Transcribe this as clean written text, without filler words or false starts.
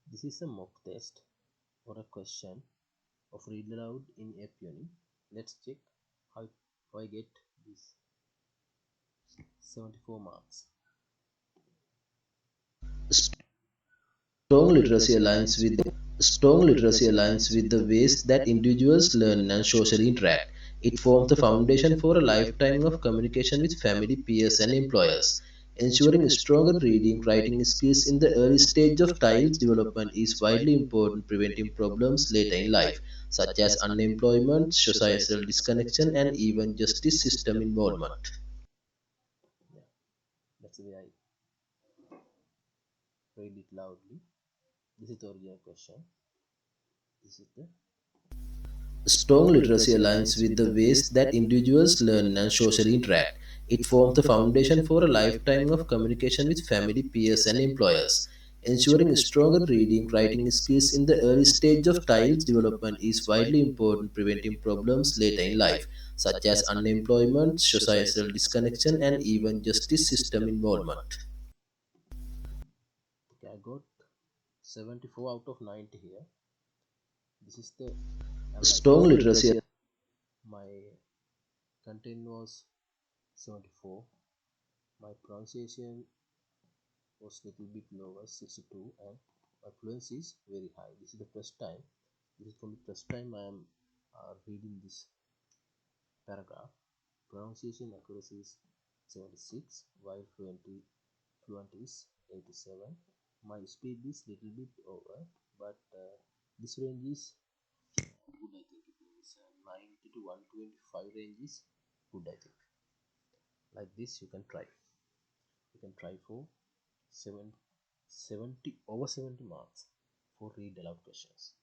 This is a mock test or a question of Read Aloud in APEUni. Let's check how I get this 74 marks. Strong literacy aligns with the ways that individuals learn and socially interact. It forms the foundation for a lifetime of communication with family, peers, and employers. Ensuring stronger reading, writing skills in the early stage of child's development is widely important, preventing problems later in life, such as unemployment, societal disconnection, and even justice system involvement. Yeah, that's the way I read it loudly. This is the original question. This is the Strong literacy aligns with the ways that individuals learn and socially interact. It forms the foundation for a lifetime of communication with family, peers, and employers. Ensuring stronger reading, writing skills in the early stage of child's development is widely important, preventing problems later in life, such as unemployment, societal disconnection, and even justice system involvement. okay. I got 74 out of 90 here. This is the Strong analysis. literacy My content was 74. My pronunciation was little bit lower, 62, and my fluency is very high. This is the first time. This is from the first time I am reading this paragraph. Pronunciation accuracy is 76, while fluent is 87. My speed is little bit over, but this range is good. I think it means 90 to 125 range is good. I think like this you can try. You can try for 70 over 70 marks for read aloud questions.